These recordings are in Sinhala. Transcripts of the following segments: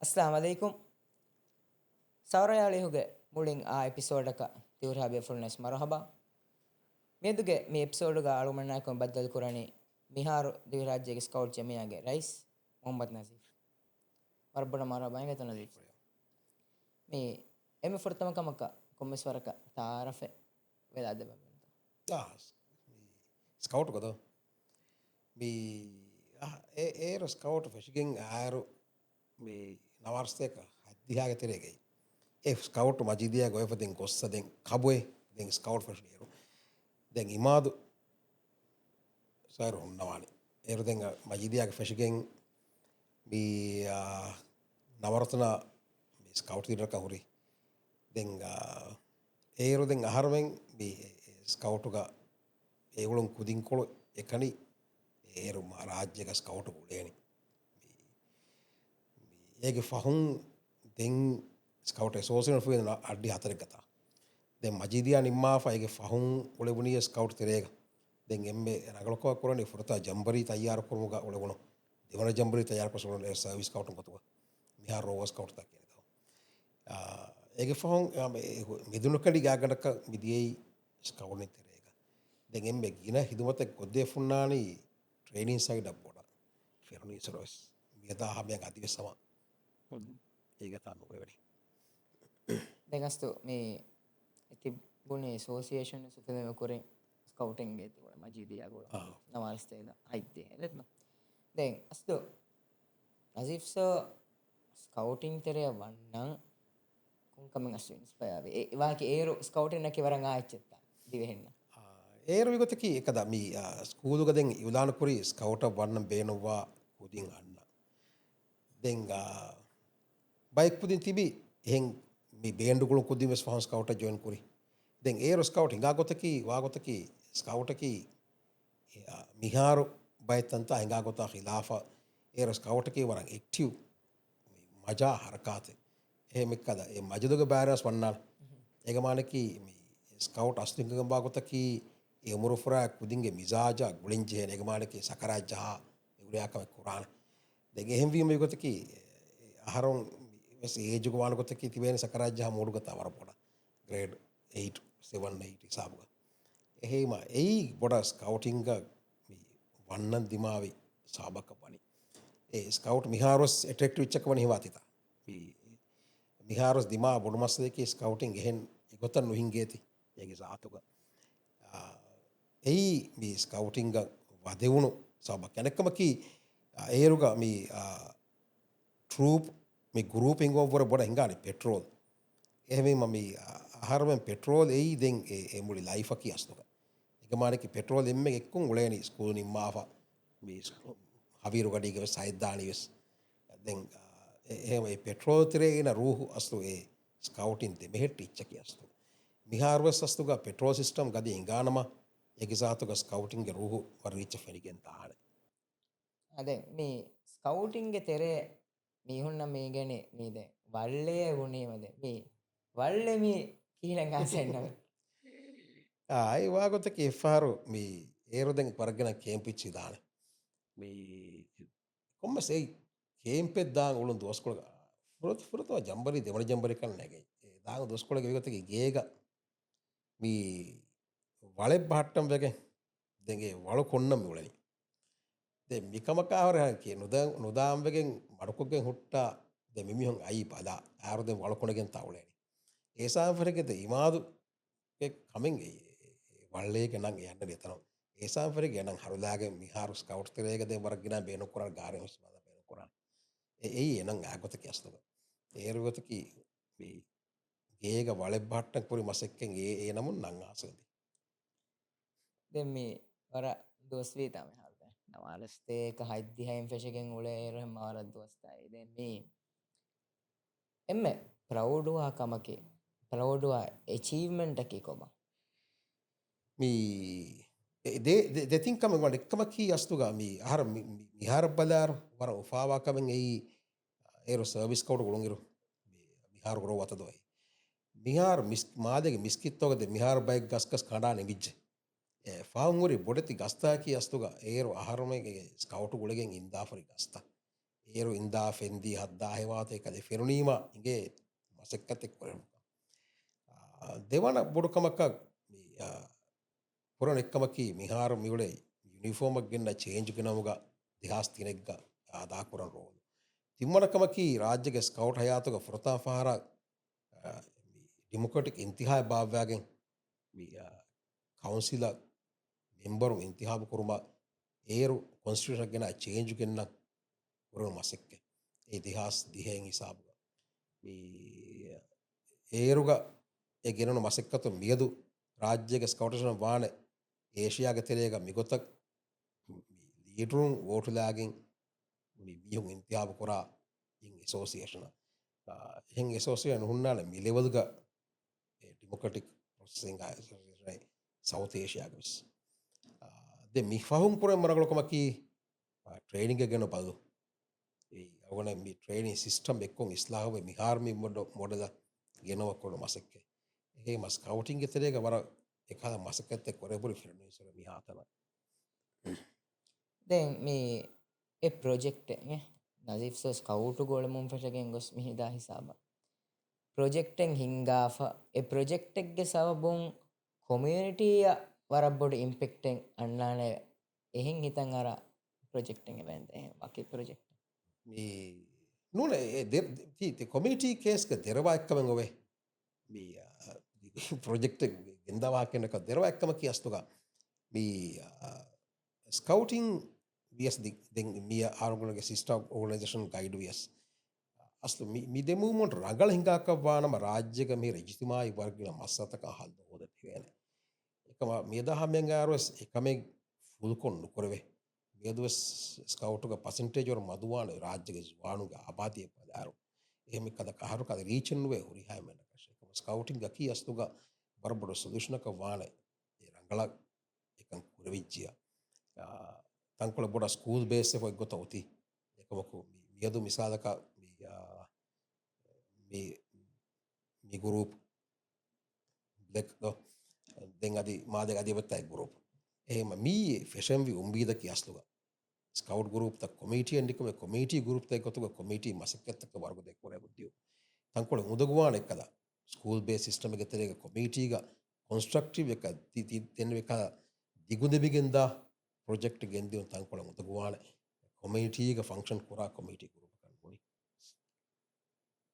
Assalamu alaikum. Saurayaalihuge mulin a episode ka tiwrabe fullness marhaba. Meduge mi episode ga alumanna ko baddal kurani Miharu Divirajyege scout jemiyage rais Muhammad Nazif. Warbana marhaba inga Nazif. Mi eme furtama kamaka kommeswaraka taarafe velade babenta. ස්කවට් කද ඒර ස්කවට් ෆෙෂිගෙන් ආරු මේ නවර්ස්තයක හද්දිහාග තෙරේගෙයි ඒ ස්කවට් මජිදිය ගොයපතින් කොස්ස දෙන් කබුවේ දෙන් ස්කවට් ෆෙෂියරු දැන් ඉමාදු සයරු උන්නවානි ඒරු දෙන් මජිදියාගේ ෆෙෂිගෙන් මේ නවරතන ස්කවට් ඉරක හුරි දෙන් ඒරු දෙන් අහරවෙන් මේ ස්කවට්ුග ඒගොලුන් කුදින්කොළ එකනි ඒරු රාජ්‍යක ස්කවට් ගුලේනි ඒගේ ෆහුන් දෙන් ස්කවට් සෝසින ෆුවෙන අඩ්ඩි හතරෙක් ගතා දැන් මජීදියා නිම්මාෆයිගේ ෆහුන් ඔලෙබුනිය ස්කවට් තෙරේග දැන් එම්මේ රගලකව කරන්නේ ෆුරතා ජම්බරි තයාර කරමුග ඔලෙබුන දෙවන ජම්බරි තයාර කරසුන සර්විස් ස්කවට් කොතුව මිහා රෝව ස්කවට් තා කියන දා ඒගේ ෆහුන් මිදුනකඩි ගාගඩක මිදියයි ස්කවට් නේ දැන් එම්බේ ගින හිදුමත ගොද්දේ ෆුන්නානි ට්‍රේනින් සයිඩ් අප්පොඩ ෆෙරුනි සරොස් මියදා හබයන් අධිවසම ඒක තමයි වෙන්නේ දැන් අස්තු මේ තිබුණේ association සුතම කරේ ස්කවුටින් ගේ තිබුණා මජීදියා ගෝල නවාස්තේද අයිත්තේ එදෙත්න දැන් අස්තු Nazif sir ස්කවුටින් තරය වන්නම් කුංකමෙන් අස්තු ඉන්ස්පයර් වේ ඒ වාගේ ඒරු ස්කවුටින් නැකේ වරන් ආච්චත්ත දිවෙහෙන්න ඒරු විගතකි එකද මේ ස්කූලුක දැන් යුදානපුරි ස්කවුට් වන්න බේනවා කුදින් අන්න දැන් බයික් පුදින් තිබි එහෙන් මේ බේන්ඩුකුළු කුදින් වෙස් ෆහන් ස්කවුට් ජොයින් කුරි දැන් ඒරු ස්කවුට් හිඟා ගොතකි වා ගොතකි ස්කවුට්කි මිහාරු බයිතන්ත හිඟා ගොත ඛිලාෆා ඒරු ස්කවුට්කි වරන් ඇක්ටිව් මජා හරකාතේ එහෙම එක්කද ඒ මජදුගේ බෑරස් වන්නාල ඒක මානකි මේ ස්කවුට් අස්ලිංගම් බාගොතකි ඒ මුරුෆරා කුදින්ගේ මිසාජා ගුලින්ජේ එකමානකේ සකරාජා එගුලියාකම කුරාන දෙක එහෙම වීම යුගතකි අහරොන් වෙස් ඒජුක වානකොතකි තිබෙන සකරාජා මෝඩුගත වරපොඩ ග්‍රේඩ් 8 7 8 ඉසාබුග එහෙම ඒ බොඩ ස්කවුටින්ග වන්නන් දිමාවි සාබක පනි ඒ ස්කවුට් මිහාරොස් ඇට්‍රැක්ටිව් ඉච්චකවනි හිවාතිතා මිහාරොස් දිමා බොඩුමස් දෙකේ ස්කවුටින් ගෙහෙන් ඉගොතන් නොහින්ගේති ඒගේ සාතුක එයි මේ ස්කවුටින්ග වදෙවුණු සබක් යනකමකි ඒරුග මේ ට්‍රූප් මේ ගුරුපින් ඔවර බොඩ හිඟානි පෙට්‍රෝල් එහෙම මේ ආහාරවෙන් පෙට්‍රෝල් එයි දෙන් ඒ මුලි ලයිෆ් කි අස්තුක එකමාරකි පෙට්‍රෝල් එම්මෙ එක්කුන් උලේනි ස්කූල් නිම්මාෆා මේ හවිරු ගඩියක සයිදානිවස් දැන් එහෙම ඒ පෙට්‍රෝල් තරේ එන රූහු අස්තු ඒ ස්කවුටින් දෙමෙහෙට් ඉච්චකි අස්තු මිහාරවස් අස්තුග පෙට්‍රෝල් සිස්ටම් ගදී හිඟානම ඒගිසාතුක ස්කවුටින්ගේ රූහු වරීච්ච ෆෙනිගෙන් තාහන අද මේ ස්කවුටින්ගේ තෙරේ මීහුන්න මේ ගැන මේ දැන් වල්ලේ වුණේමද මේ වල්ලේ මේ කීලං ආසෙන්නව ආයි වාගොතක එෆාරු මේ ඒරු දැන් පරගෙන කේම්පිච්චි දාන මේ කොම්මසේ කේම්පෙත් දාන් උළුන් දොස්කොළ ෆුරතව ජම්බරි දෙවන ජම්බරි කල් නැගේ ඒ දාන දොස්කොළ විගතක ගේග මේ වලෙ බහට්ටම් වගේ දෙගේ වල කොන්නම උලනි දැන් මිකමකාවර කිය නොදාම්වගෙන් මඩකොගෙන් හුට්ටා දැන් මිමිහොන් අයි බදා ආරු දැන් වල කොණගෙන් තවලේනි ඒ සාම්ෆරකෙද ඉමාදු කමින් වල්ලේක නම් යන්න දෙතනවා ඒ සාම්ෆරක නම් හරුදාගේ මිහාරු ස්කවුට් තරේක දැන් වරක් ගිනා බේන කරා ගාරේ හොස් බද බේන කරා ඒ එනං ආගොත කියස්තක ඒරුගතකි මේ ගේක වලෙ බහට්ටම් පුරි මසෙක්කෙන් ඒ නමුන් නම් ආසෙන්දි දැන් මේ වර දොස්වී තමයි හල්ද නවාලස්තේක හයිද්දිහයින් ෆෙෂගෙන් උලේර මාර දොස්තයි දැන් මේ එම්මෙ ප්‍රෞඩුවා කමකේ ප්‍රෞඩුවා අචීව්මන්ට් එකේ කොම මේ දෙතින්කම ගොඩ එක්කම කී අස්තුගා මේ අහර මිහාර බලාර වර උෆාවා කමෙන් එයි ඒරු සර්විස් කවුඩ් ගොළුන්ගිරු මිහාර ගොරෝ වතදොයි මිහාර මාදගේ මිස්කිත්තෝගද මිහාර බයික් ගස්කස් කඩා නෙවිච්ච ෆාවුන්ගුරි බොඩති ගස්තා කී අස්තුගා ඒරු අහරමගේ ස්කවුට් ගොලගෙන් ඉන්දාෆරි ගස්තා ඒරු ඉන්දා ෆෙන්දී හද්දා හෙවාතයකද ෆෙරුණීම ඉගේ මසෙක්කතෙක් කොරම දෙවන බොඩුකමක් පුරණ එක්කමකි මිහාර මිවලේ යුනිෆෝර්මක් ගෙන්න්න චේන්ජ් නමුග දෙහස් තිනෙක්ග ආදා කොරන් රෝල තිම්මනකමකි රාජ්‍යක ස්කවට් හයාතුක ෆොරතා පහර ඩිමොකටික් ඉන්තිහාය භාව්‍යයාගෙන් කවන්සිල මෙම්බරු ඉන්තිහාප කුරුම ඒරු කොන්ස්ටිටියුෂන් ගෙන චේන්ජ් ගෙන්න්න පුරණ මසෙක්ක ඒ දෙහස් දිහෙන් හිසාබුග ඒරුග ඒ ගෙනනු මසෙක්කතු මියදු රාජ්‍යක ස්කවටෂන වාන ඒෂයාග තෙරේක මිගොතක් ලීටරුම් වෝටුලාගෙන් බියුම් ඉන්තියාප කොරා ඉන් එසෝසිේෂන එහෙන් එසෝසියන් හුන්නාල මිලෙවල්ග ඩිමොකටික් ප්‍රොසෙසිං සෞතේෂයාග විස් දෙ මිහුම් පුරෙන් මරගලොකමකි ට්‍රේනිග ගෙන පදු අවන මේ ට්‍රේනි සිිස්ටම් එක්කොන් ඉස්ලාහව මිහාර්මි මොඩද ගෙනවක්කොඩ මසක්කේ ඒ මස් කවටින් ගෙතරේක වර එකද මසකත්තෙක් කොරපුරි ෆිරණසර මිහාතන දැන් මේ ඒ ප්‍රොජෙක්ට් නසිෆ්සෝ ස්කවුටු ගොළමුන් ෆෙටගෙන් ගොස් මිහිදා හිසාබ ප්‍රොජෙක්ටෙන් හිංගාෆ ඒ ප්‍රොජෙක්ටෙක්ගේ සවබුන් කොමියනිටිය වරබ්බොඩ ඉම්පෙක්ටෙන් අන්නාන එහෙන් හිතන් අර ප්‍රොජෙක්ටෙන් වැන්ද වකි ප්‍රොජෙක්් නූන කොමිටී කේස්ක දෙරවා එක්කමෙන් ඔවේ ප්‍රොජෙක්ට ගෙන්දවා කෙනක දෙරවා එක්කම කියස්තුක ස්කවටිං වියස් මිය ආරුගුණගේ සිිස්ට ඕගනේෂන් ගයිඩ වියස් අස්ල මිදෙමූමට රගල හිංගාකවානම රාජ්‍යක මේ රජිතුමායි වර්ගල මස්සතක හල්ද හෝද තිවෙන එකම මේදහමෙන් ආරුවස් එකම ෆුල්කොන් නොකොරවේ මේදුව ස්කවටුක පසන්ටේජවර මදවාන රාජ්‍යක වානුග අපාතිය පදාරු එහෙම කද කහරුකද රීචන්ුවේ හුරිහාමන කශකම ස්කවටින් ගකී අස්තුග බරබොඩ සුදුෂ්නක වාන රංගලක් එකන් කුරවිච්චිය තංකොල බොඩ ස්කූල් බේස පොයි ගොත ඔති එකමකු මියදු මිසාදක මිගුරුප් දෙක් දෙ අදි මාද අධිපත්තයි ගුරුප් එහෙම මී ෆෙෂන්වි උම්බීද කියස්තුග ස්කවට් ගුරුප්ත කොමිටියන්ඩිකම කොමිටි ගුරුප්ත කොතුක කොමිටි මසකත්තක වර්ග දෙක්වර බුද්ධිය තංකොල මුදගවාන එක්කද ස්කූල් බේ සිිස්ටම ගෙතරේක කොමිටීග කොන්ස්ට්‍රක්ටිව් එක දෙන්න එක දිගුදෙබිගෙන්ද ප්‍රොජෙක්් ගෙන්දියන් තංකොල මුදගවාන කොමිටීග ෆංක්ෂන් කුරා කොමිටි ගුරුපකන් ගොනි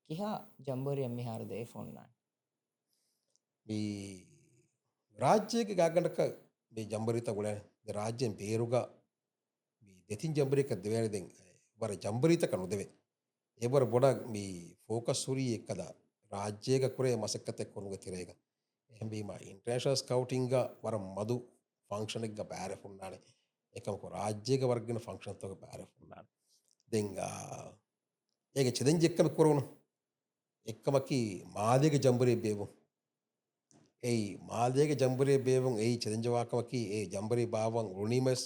කිහා ජම්බෝරියම් මිහාරදේ ෆොන්නාන් රාජ්‍යයක ගාගඩක මේ ජම්බරිත ගොල රාජ්‍යයෙන් පේරුග දෙතින් ජම්බරික දෙවැනදෙන් වර ජම්බරීත කනු දෙවේ ඒවර බොඩ මේ ෆෝකස් සුරී එක්කද රාජ්‍යයක කුරේ මසක්කතෙක් කොනුග තිරේක එහබීම ඉන්ට්‍රේශස් කවටිංග වර මදු ෆංක්ෂණෙක්ග බෑරෆුන්නානේ එකමක රාජ්‍යයක වර්ගෙන ෆංක්ෂන්තක බෑරෆුන්නාන දෙං ඒක චෙදෙන් ජෙක්කම කොරුණු එක්කමකි මාදයක ජම්බරය බේවු ඒ මාදයක ජම්බරය බේවුන් ඒ චෙදජවාකමකි ඒ ජම්බරී භාවන් රුණීමස්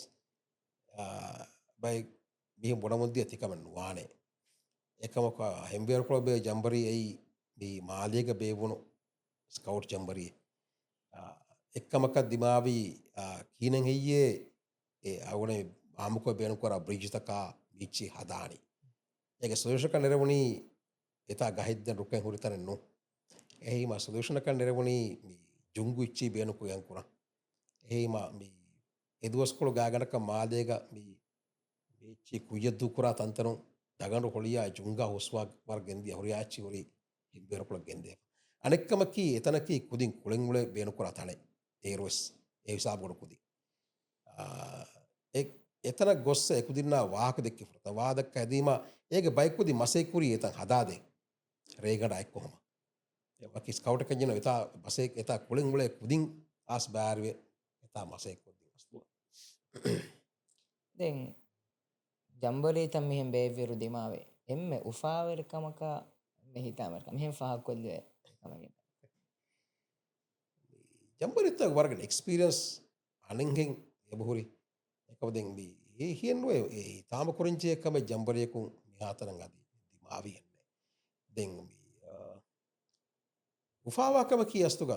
බයි බිහි බොඩමුද්දිය තිකමන් වානේ එකමක හෙම්බියර්කොළ බේ ජම්බරී ඇයි මාදයක බේවුණු ස්කවට් ජම්බරී එක්කමකත් දිමාවී කීනෙන් හෙයේ ඒ අවුන ආමුක බේනු කර බ්‍රිජිතකා විච්චි හදානි ඒක සුදේශක නිරවුණී එතා ගහිද්ද රුකෙන් හුරිතනෙන්නු එහිම සුදේශනක නිරවුණී ජුංගු ඉච්චි බේනුකු යංකුර එහිම එදුවස්කොළු ගාගනක මාදේක මේච්චි කුයද්දු කුරා තන්තරු දගඩු හොලියා ජුංගා හොස්වාක් වර්ගෙන්දිය හොරියාච්චි හොරි හිබ්බෙරකුල ගෙන්දේ අනෙක්කමකි එතනකි කුදින් කුළෙංගුලේ බේනුකුරා තනේ ඒරුවස් ඒ විසාබොඩු කුදි එතන ගොස්ස එකුදින්නා වාහක දෙක්ක ෆෘත වාදක් ඇදීම ඒක බයිකුදි මසෙකුරී එතන් හදාදේ රේගඩ අයික්කොහොම ඒකි ස්කවුට් කජන එතා බසේ එතා කුළෙංගුලේ කුදින් ආස් බෑරුවේ එතා මසෙකුදි වස්තුව දැන් ජම්බලී තම් මෙහෙම බේවිරු දිමාවේ එම්ම උෆාවරකමක මෙහිතාමරක මෙහෙම ෆහක් කොල්ලේ කමගෙන ජම්බරිත වර්ගන එක්ස්පීරියන්ස් අනෙන්ගෙන් එබහුරි එකවදෙන් ඒ හියෙන්ුවේ ඒ තාම කොරින්චයකම ජම්බරයකුන් මිහාතරන් අදී දිමාවීන්නේ දෙන් උෆාවාකම කියස්තුක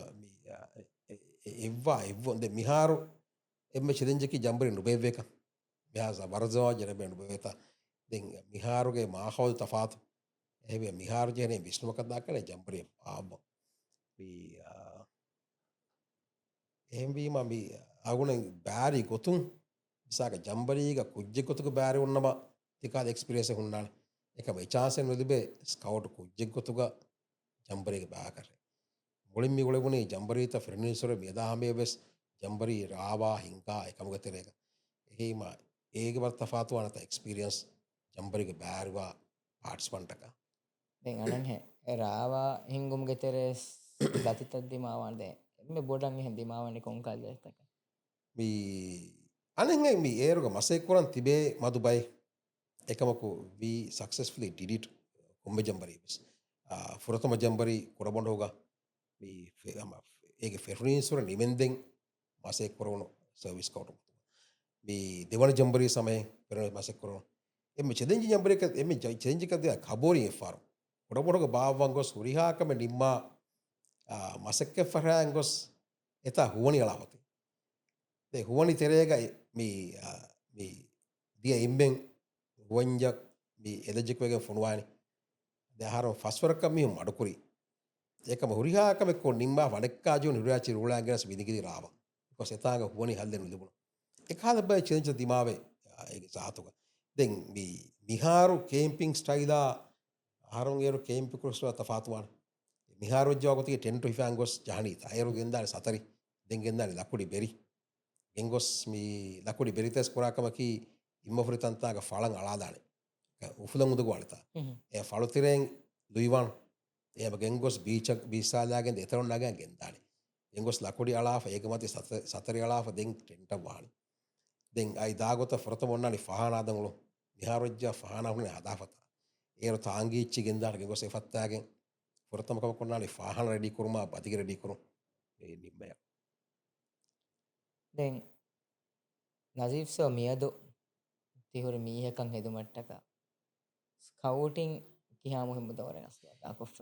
එవ్වා එවොන්ද මිහාරු එම චිරෙන්ජකි ජම්බරි නුබේවක මෙහාස වරදවා ජනබේ නුබේත දැන් මිහාරුගේ මාහවල් තෆාතු එහෙම මිහාරු ජනේ විශ්නුව කතා කරන ජම්පරේ පාබ එහෙම වීම මේ අගුණ බෑරි ගොතුන් විසාක ජම්බරීග කුජ්ජෙ ගොතුක බෑරි උන්නම තිකාද එක්ස්පිරියන්ස් එක උන්නාන එකම චාන්සෙන් නොතිබේ ස්කවුට් කුජ්ජෙ ගොතුක ජම්බරීග බෑ කරේ මුලින් මේ ගොලගුණේ ජම්බරීත ෆිරනිසොර මෙදාහමේ වෙස් ජම්බරී රාවා හිංකා එකම ගතරේක එහෙම ඒක වර්තෆාතු වනත එක්ස්පිරියන්ස් ජම්බරිග බෑරිවා පාර්ට්ස්පන්ටක දැන් අනන් හැ රාවා හිංගුම් ගෙතරෙස් ගතිතත් දිමාවන් දැන් මේ බොඩන් එහෙන් දිමාවන්නේ කොංකල් දැක්ක මේ අනෙන් මේ ඒරුග මසෙක් කරන් තිබේ මදුබයි එකමකු වී සක්සස්ෆුලි ඩිඩිට් කොම්බ ජම්බරීස් ෆුරතම ජම්බරි කොරබොඩෝග ඒක ෆෙරනිස්වර නිමෙන්දෙන් මසෙක් කරවුණු සර්විස් කවුටු මේ දෙවන ජම්බරී සමය පෙර මසෙක් කරවුණු එම චෙදෙන්ජි ජම්බරක එම චෙන්ජිකද කබෝරිය ෆාරු කොඩබොඩක භාවන් ගොස් හුරිහාකම නිම්මා මසක්ක ෆරෑන් ගොස් එතා හුවනි අලාවති හුවනි තෙරේග මේ දිය ඉම්බෙන් හුවන්ජක් මේ එදජෙක්වගේ ෆොනුවානි දෙහර ෆස්වරක මියුම් අඩුකුරි ඒකම හුරිහාකමෙක්කො නිම්බා වඩක්කාජු නිරාචි රෝලාගෙනස් විනිගිරි රාව කොස් එතාග හුවනි හල්දෙනු තිබුණු එකහද බයි චෙන්ජ දිමාවේ සාතුක දෙන් මිහාරු කේම්පිං ස්ටයිලා හරුන්ගේරු කේම්පි කුරුස්වා තෆාතුවාන මිහාරු ජෝගතික ටෙන්ටු හිෆාන් ගොස් ජහනීත අයරු ගෙන්දාන සතරි දෙන් ගෙන්දාන ලකුඩි බෙරි ගෙන්ගොස් මේ ලකුඩි බෙරිතස් කුරාකමකි ඉම්මෆුරිතන්තාග ෆලන් අලාදානේ උෆුලන් උදගු වලතා ඒ ෆලුතිරෙන් දුයිවාන් එම ගෙන්ගොස් බීචක් බීසාලාගෙන් එතරුන් නගන් ගෙන්දානේ ගෙන්ගොස් ලකුඩි අලාෆ ඒකමති සතරි අලාෆ දෙන් ටෙන්ට වානි දෙන් අයි දාගොත ෆොරත මොන්නනි ෆහනාදංගලු මිහාරුජ්ජා ෆහනාහුනේ අදාෆත ඒරු තාංගීච්චි ගෙන්දාන ගෙන්ගොස් එෆත්තාගෙන් ෆොරතමකම කොන්නානි ෆහන රෙඩි කුරුමා බතිග රෙඩි කුරු ඒ නිම්මය දැන් නසීෆ්සෝ මියදු තිහුරු මීහකන් හෙදුමට්ටක ස්කවුටින් කිහා මුහිම දවරෙන් අස්ලා කොෆ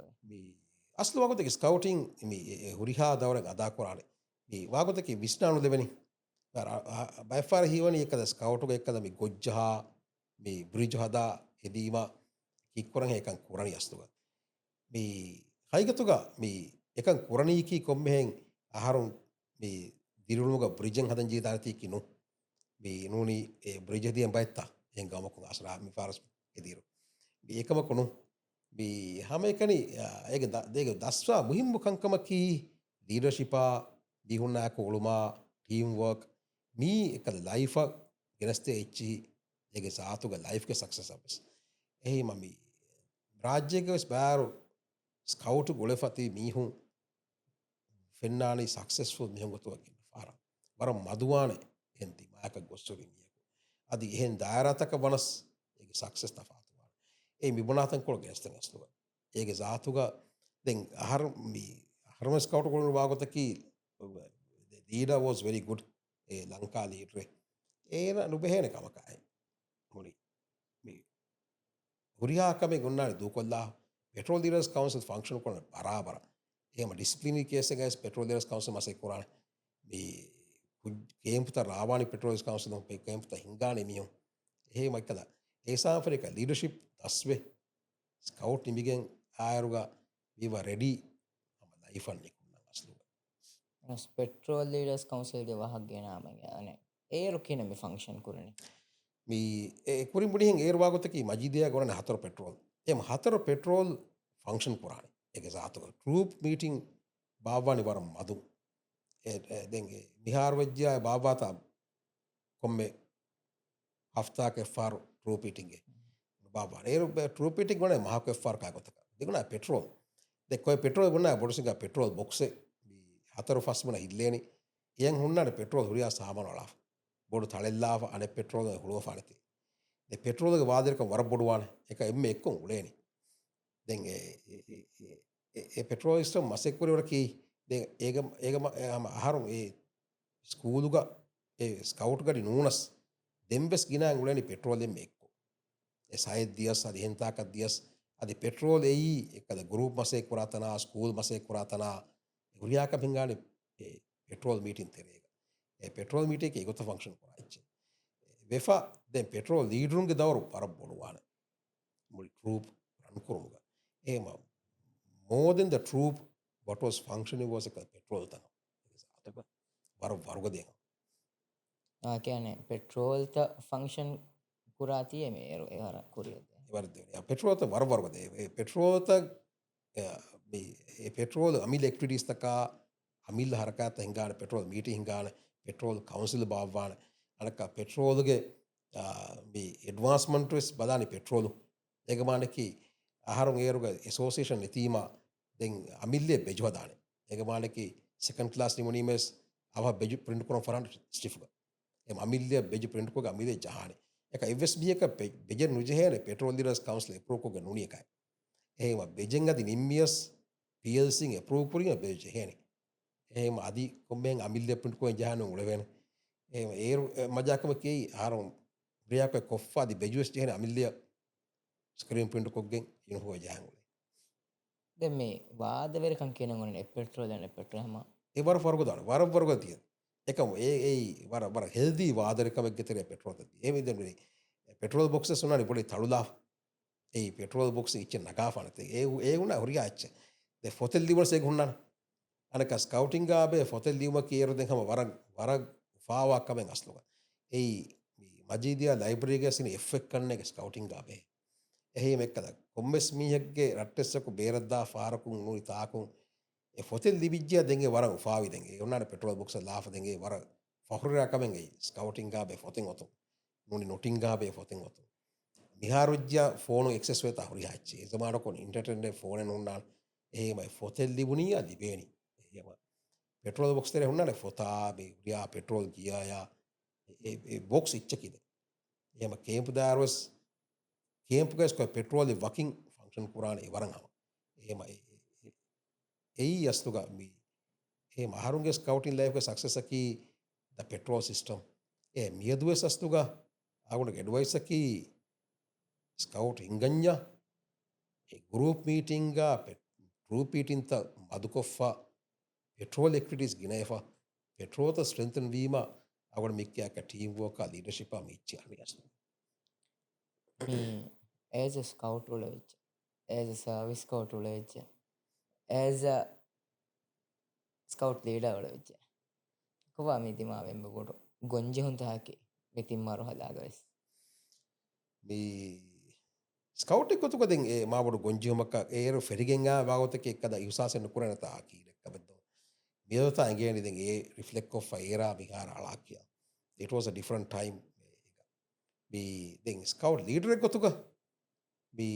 අස්ල වගතක ස්කවුටින් හුරිහා දවරෙන් අදා කොරානේ මේ වාගතක විස්නානු දෙවනි බයිෆාර හිවනි එකද ස්කවුටුක එක්කද මේ ගොජ්ජහා මේ බ්‍රිජ් හදා එදීම කික්කොරන් එකන් කුරණි අස්තුක මේ හයිගතුක මේ එකන් කුරණීකී කොම්මෙහෙන් අහරුන් මේ දිරුළුමුග බ්‍රිජෙන් හදන් ජීතාරති කිනු මේ නූනි ඒ බ්‍රිජදියෙන් බයිත්තා එහෙන් ගමකුන් අසරා මේ ෆාරස් එදිරු මේ එකම කොනු මේ හැම එකනි ඒක දෙක දස්වා මුහිම්ම කංකමකී ලීඩර්ෂිපා දිහුන්නා කොළුමා ටීම් වර්ක් මේ එක ලයිෆ් ගෙනස්තේ එච්චි ඒක සාතුග ලයිෆ් ක සක්සස් අපස් එහි මමි රාජ්‍යක ස්බාරු ස්කවුට් ගොලෙෆති මීහුන් ෆෙන්නානි සක්සස්ෆුල් මිහුන් ගොතුවකින් ෆාරම් වර මදුවානේ එන්ති මාක ගොස්සුරි මියකු අදි එහෙන් දායරතක වනස් ඒක සක්සස් තෆාතුවා ඒ මිබුනාතන් කොල ගෙස්තන් අස්තුව ඒක සාතුග දෙන් අහර මේ හර්ම ස්කවුට් ගොලු වාගතකි leader was very good ඒ ලංකා ලීඩරේ ඒන නුබහෙන කමකයි මුනි මේ හුරියාකමේ ගොන්නානි දූකොල්ලා පෙට්‍රෝල් ඩීලර්ස් කවුන්සිල් ෆන්ක්ෂන් කරන බරාබර එහෙම ඩිස්ප්ලිනරි කේස් එකස් පෙට්‍රෝල් ඩීලර්ස් කවුන්සිල් මාසේ කරාන මේ කේම්පුත රාවානි පෙට්‍රෝල් ඩීලර්ස් කවුන්සිල් නම් කේම්පුත හිංගානේ මියෝ එහෙම එකද ඒ සාෆරික ලීඩර්ෂිප් දස්වේ ස්කවුට් නිමිගෙන් ආයරුගා we were ready ලයිෆන් නිකුන්න අස්ලුව පෙට්‍රෝල් ලීඩර්ස් කවුන්සිල් ගේ වහක් ගෙනාම යන්නේ ඒරු කියන මේ ෆන්ක්ෂන් කරන්නේ මේ කුරින් බුඩියෙන් ඒර්වාගතකි මජීදය ගොන හතර පෙට්‍රෝල් එම හතර පෙට්‍රෝල් ෆංක්ෂන් පුරාණි එක සාතුක ටරූප් මීටිං භාවානි වරම් මදු දෙගේ නිහාර්වජ්‍යාය භාවාතා කොම්මේ හෆ්තාක ෆාර් ටරූපිටින්ගේ බාබා ඒරු ටරූපිටික් ගොන මහක ෆාර් කාගොතක දෙගුණ පෙට්‍රෝල් දෙක්කොයි පෙට්‍රෝල් ගොන්න බොඩසිග පෙට්‍රෝල් බොක්සේ හතර ෆස්මන හිල්ලේනි එයන් හුන්නට පෙට්‍රෝල් හුරියා සාමන වලා බොඩු තලෙල්ලාව අනෙ පෙට්‍රෝල් හුළුව ෆානති දෙ පෙට්‍රෝල්ගේ වාදිරක වර බොඩුවාන එක එම්ම එක්කොන් උලේනි දැන් ඒ පෙට්‍රෝල් සිස්ටම් මසෙක්වරවර කී දැන් ඒකම අහරුන් ඒ ස්කූලුග ඒ ස්කවුට් ගඩි නූනස් දෙම්බස් ගිනාන් උලේනි පෙට්‍රෝල් දෙම්ම එක්කො ඒ සයිද් දියස් අදි හෙන්තාක දියස් අදි පෙට්‍රෝල් එයි එකද ගෲප් මසෙක් වරතනා ස්කූල් මසෙක් වරතනා හුරියාක පින්ගානේ පෙට්‍රෝල් මීටින් තෙරේක ඒ පෙට්‍රෝල් මීටේ එක ගොත ෆන්ක්ෂන් කරයිච්ච වෙෆා දැන් පෙට්‍රෝල් ලීඩරුන්ගේ දවරු පරක් බොනුවාන මුල් troop රන් කුරුමුග එහෙම more than the troop what was functioning was a petrol තන අතක වරුග දෙනවා කියන්නේ පෙට්‍රෝල්ත ෆංක්ෂන් කුරාතිය මේ ඒවර කුරියද පෙට්‍රෝත වරවර්ගද පෙට්‍රෝත පෙට්‍රෝල් අමිල් එක්ටිඩිස් තකා අමිල් හරකාත හිංගාන පෙට්‍රෝල් මීට හිංගාන පෙට්‍රෝල් කවන්සිල් භාවවාන අනක පෙට්‍රෝල්ගේ එඩ්වාන්ස්මන්ටස් බදානි පෙට්‍රෝලු ඒගමානකි අහරුන් ඒරුග එසෝසේෂන් එතීම දෙන් අමිල්ලේ බෙජවදාන ඒගමානකි සකන් ලාස් නිමනීමස් අව බෙජ පින්ට කරන ෆරන්ට ස්ටිෆ්ග අමිල්ලිය බෙජ පින්ට්කෝග අමිලේ ජහන එක එවස්බ එක බෙජ නුජහන පෙටරෝල් දිරස් කවන්ස්ල ප්‍රෝකෝග නුනිය එකයි එහෙම බෙජෙන් අති නිම්මියස් පියල්සිං ප්‍රෝපුරිය බේජහන එහෙම අදි කොම්බෙන් අමිල්ල පින්ට්කෝ ජහන උලවෙන ඒ මජාකමකයි ආරුම් බ්‍රියක කොෆ්වාදි බෙජුවස් ජහන අමිල්ලිය ස්ක්‍රීම් පින්ට්කොක්ගෙන් යුහෝ ජහගුල දැන් මේ වාදවරකම් කියන ගොනේ පෙට්‍රෝල් දැන් පෙට්‍රෝල් හැම ඒවර ෆර්ගදාන වරවර්ග තිය එකම ඒ වර හෙල්දී වාදරකමක් ගෙතර පෙට්‍රෝල් ඒ විදිහට පෙට්‍රෝල් බොක්සස් උනානේ පොඩි තළුලා ඒ පෙට්‍රෝල් බොක්ස් ඉච්ච නගාෆනත ඒ උනා හොරියා අච්ච ද ෆොතෙල් ලිවර්ස් එක හුන්නා අනක ස්කවුටින් ගාබේ ෆොතෙල් ලිවම කීර දෙකම වර ෆාවා කමෙන් අස්ලුක ඒ මජීදියා ලයිබ්‍රරියගේ සින එෆෙක්ට් කරන එක ස්කවුටින් ගාබේ එහෙම එක්කද කොම්මස් මීහක්ගේ රට්ටෙස්සකු බේරද්දා ෆාරකුන් නුනි තාකුන් ෆොතෙල් ලිවිජ්ජිය දෙගේ වර ෆාවි දෙගේ ඔන්නට පෙට්‍රෝල් බොක්ස ලාෆ දෙගේ වර ෆහුරකමෙන්ගේ ස්කවුටින් ගාබේ ෆොතෙන් ඔතු නුනි නොටින් ගාබේ ෆොතෙන් ඔතු මිහාරුජ්‍ය ෆෝනු එක්සස් වෙත හුරි හච්චි එසමානකොන් ඉන්ටර්නෙට් ෆෝන නුන්නාන් එහෙමයි ෆොතෙල් ලිබුණිය ලිබේනි එහෙම පෙට්‍රෝල් බොක්ස් තේ හුන්නානේ ෆොතා බේ උරියා පෙට්‍රෝල් ගියායා ඒ බොක්ස් ඉච්චකිද එහෙම කේම්ප් දාරවස් කේම්ප් ගස් කො පෙට්‍රෝල් වකින් ෆන්ක්ෂන් කුරානේ වරංගම එහෙමයි එයි අස්තුග මේ ඒ මහරුන්ගේ ස්කවුටින් ලයිෆ්ගේ සක්සස් එකි ද පෙට්‍රෝල් සිස්ටම් ඒ මියදුවේ සස්තුග ආගුණ ඇඩ්වයිස් එකි ස්කවුට් ඉංගඤ්ඤා ඒ ගෲප් මීටින්ග ගෲප් මීටින් ත මදුකොෆා පෙට්‍රෝල් එක්විටිස් ගිනේෆා පෙට්‍රෝල් ත ස්ට්‍රෙන්තන් වීම ආගුණ මික්කියක ටීම් වර්ක් ලීඩර්ෂිප් මිච්චි අරියස් as a scout වල වෙච්ච as a service scout වල වෙච්ච as a scout leader වල වෙච්ච කොවා මිතිමා වෙම්බකොට ගොංජ හොන්ත හැකි මිතින් මාරු හදාගස් මේ ස්කවුට් එක තුක දෙන් ඒ මාවඩු ගොංජියමක ඒර ෆෙරිගෙන් ආ වාගතක එක්කද යුසාසෙන් කුරන තා කීරක බද්දෝ මියදතා ඇගේනි දෙන් ඒ රිෆ්ලෙක්ට් ඔෆ් ඒරා විහාර අලාකිය it was a different time be then scout leader එක තුක be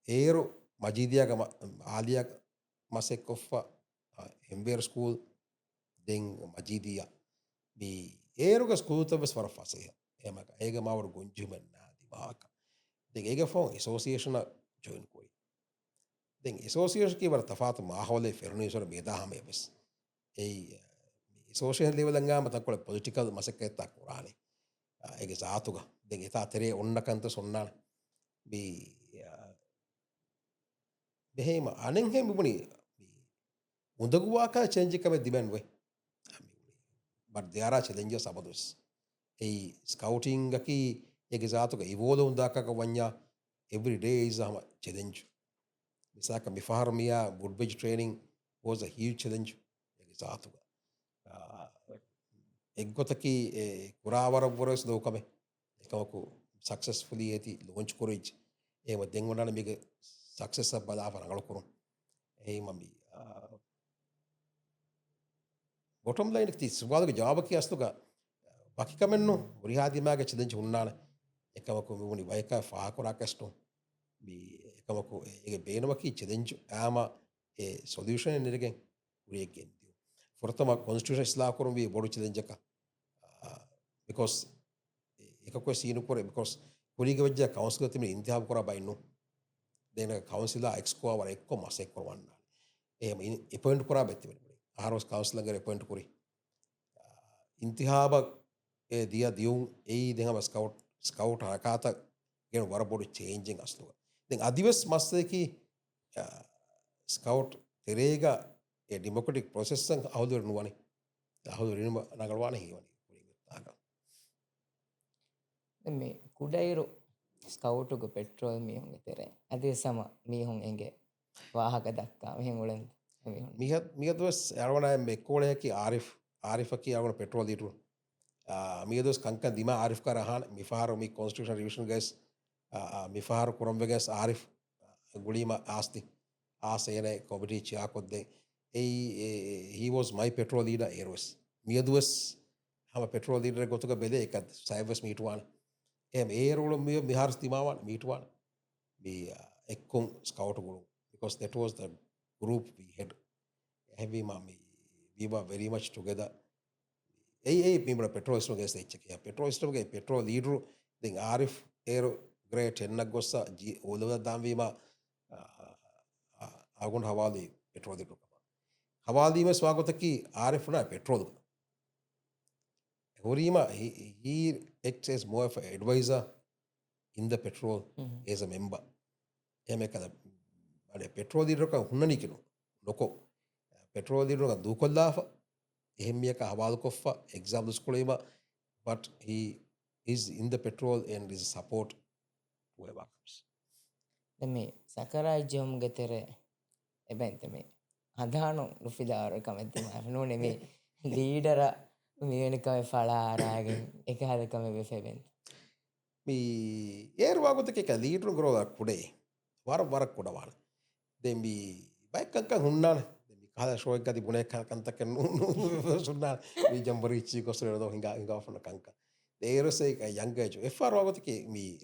ඒරු මජීදියාග ආලියා මසෙක් ඔෆ් එම්බේර් ස්කූල් දෙන් මජීදියා be ඒරුග ස්කූල් තවස් වර ෆසේ එම ඒක මාවඩු ගොංජිමන් නා දිවාක දෙන් ඒක ෆෝන් ඇසෝසියේෂන් ජොයින් කොයි දෙන් ඇසෝසියේෂන් කි වර තෆාත මාහෝලේ ෆෙරනීසර මේදා හැම එබස් ඒ ඇසෝසියේෂන් ලෙවල් ගාම තකොල පොලිටිකල් මසෙක් එකක් කුරානේ ඒක සාතුග දෙන් එතා තෙරේ ඔන්නකන්ත සොන්නාන බී දෙහෙම අනෙන් හෙම බුණි මුදගුවාකා චෙන්ජ් එකම දිබන් වේ but there are challenges about this ඒ ස්කවුටින් ගකි ඒක සාතුග ඉවෝල උන්දාකක වඤ්ඤා every day is a challenge misaka mifarmiya woodbridge training was a huge challenge ඒක සාතුග එක්ගොතකි කුරාවර වරස් දෝකම එකවකු සක්සස්ෆුලි ඇති ලෝන්ච් කොරේජ් එහෙම දෙන් වුණාන මේක සක්සස් එක බලාපන අගල කරුම් එහෙම මි බොටම් ලයින් එක තිස් සුවාදක ජවාබ කියස්තුක බකි කමෙන්නු උරිහාදිමාගේ චෙලෙන්ජ් උන්නාන එකවකු මුනි වයක ෆාකොරා කස්ටෝ බි එකවකු ඒක බේනවකි චෙලෙන්ජ් ආම ඒ solution නිරගෙන් උරියගෙන් fortama constitution isla korum bi bodu challenge ka because ekako sinu kore because puliga wajja council timi intihab kora baynu dena council ex ko awara ekko mas ek korwanna ehම appoint kora betti aharos council ngare appoint kori intihab e dia diun ei denga scout hakata gen wara bodu changing aslu den adiwas maseki scout terega A democratic process එක අවුදුර නුවනේ අවුදුර නගරවානේ හිවනේ මේ කුඩයිරු ස්කවුටුක පෙට්‍රෝල් මිහුන්ගේ තෙරේ අදේ සම මිහුන් එගේ වාහක දක්කා මෙහෙන් උලන්ද මිහදුවස් ඇරවනය මේ කෝලයකි ආරිෆකි අවන පෙට්‍රෝල් දිටු මියදුස් කංක දිම ආරිෆ් කරහන් මිෆාර මි කොන්ස්ටිටියුෂන් රිවිෂන් ගස් මිෆාර කුරම්බගස් ආරිෆ් ගුලීම ආස්ති ආසේන කොමිටි චියාකොද්දේ he was my petrol leader airways මියදුවස් හම පෙට්‍රෝල් leader ගොතුක බෙලේ එකත් සයිවස් මීටුවාන එම ඒරුල මිය මිහාරස් තිමාවන් මීටුවාන මේ එක්කුම් ස්කවුට් ගුරු because that was the group we had heavy mami we were very much together people petrol system gas eච්චක petrol system ගේ petrol leader then arif air great එන්නක් ගොස්ස ඔලව දාම්වීම ආගොන් හවාලි petrol leader හවාලීම ස්වාගතකි arif නා petrol හොරීම he acts as more of an advisor in the petrol as a member එමෙකද අඩේ petrol leader ka hunnani kinu loko petrol leader ka dukollafa එහෙම්මියක හවාල් කොෆ්ෆා exam ස්කෝලේම but he is in the petrol and is support whoever comes මේ සකරායි ජොම්ගේ තෙරේ එබැන්ත මේ අදානු නුෆිදාර කමෙන්ති මාරනෝනේ මේ ලීඩර මිවෙනකම ෆලාරාගෙන් එක හදකම වෙෆෙබෙන් මේ ඒර්වාගොතක එක ලීඩර ග්‍රෝවක් පුඩේ වරක් කොඩවාන දැන් මේ බයික් එකක් හුන්නාන kada show එකදී බුනේ කන්තක සුන්නා මේ ජම්බරිචි කොස්තරදෝ හිඟා ෆන කංක දේරසේ එක යංගජු එෆාර වගතකේ මේ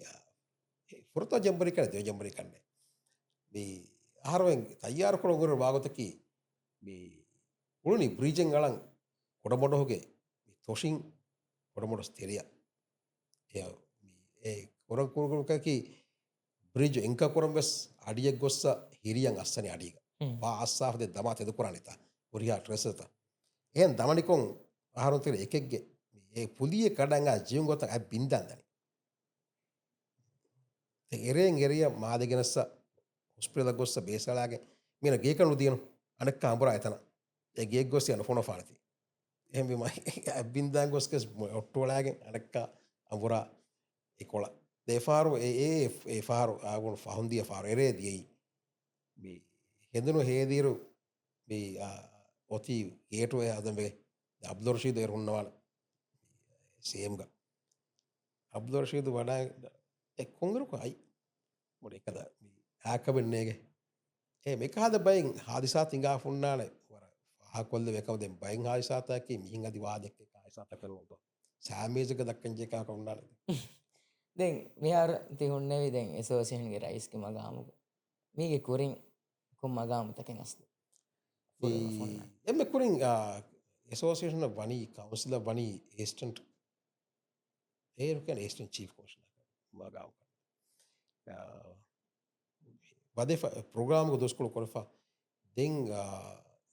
පුරත ජම්බරි කරද ජම්බරි කන්නේ මේ ආහාරෙන් තයාර කරගොර වගතකේ මේ උළුනි බ්‍රීජෙන් ගලන් කොඩමොඩ හොගේ මේ තොෂින් කොඩමොඩ ස්තෙරියා ඒ කොරන් කුරුකකි බ්‍රීජ් එංක කොරම්බස් අඩියක් ගොස්ස හිරියන් අස්සනේ අඩියක ආස්සාාවද දමා තෙද පුරානිතා උරියා ට්‍රෙසත එහෙන් දමනිකොන් ආහාරොතර එකෙක්ගේ ඒ පුලිය කඩංගා ජීවන් ගොත අයි බින්දන්දනි එරෙන් එරිය මාදගෙනස්ස හොස්පිටල ගොස්ස බේසලාගේ මින ගේකනු දියනු අනෙක් අඹරා එතන ඒ ගේක් ගොස්ස යන ෆෝන ෆානති එහෙන් බිමයි බින්දන් ගොස්කස් ඔට්ටෝලාගෙන් අනෙක් අඹරා ඒකොල දෙෆාරු ඒ ෆාරු ආගුන් ෆහුන්දිය ෆාරු එරේ දියි මේ හෙදනු හේදීරු මේ ඔති ගේටුවේ හදම්බේ අබ්දුල් රෂීද් එරුන්නවාන සේම්ග අබ්දුල් රෂීද් වඩා කොංගරුක අයි මොඩ එකද ආකබන්නේගේ මේක හද බයින් හාදිසා තිංගා ෆුන්නානේ වර ආකොල්ද වෙකවදෙන් බයින් හාදිසාතකි මිහින් අදි වාදෙක් හාදිසාත කරනොත සාමේජක දක්කන් ජේකා කොන්නානේ දැන් මෙහාර තිහුන්නේ විදෙන් ඇසෝසියේෂන් ගේ රයිස් කි මගාමුක මේගේ කුරින් කුම් මගාමුතකෙන් අස්ද එම්මෙ කුරින් ඇසෝසියේෂන් වනි කවුන්සිල් වනි ඒස්ටන්ට් ඒරුකන් ඒස්ටන්ට් චීෆ් කොෂන මගාමුක වදේ ප්‍රෝග්‍රෑම් එක දොස්කොල කොරෆා දෙන්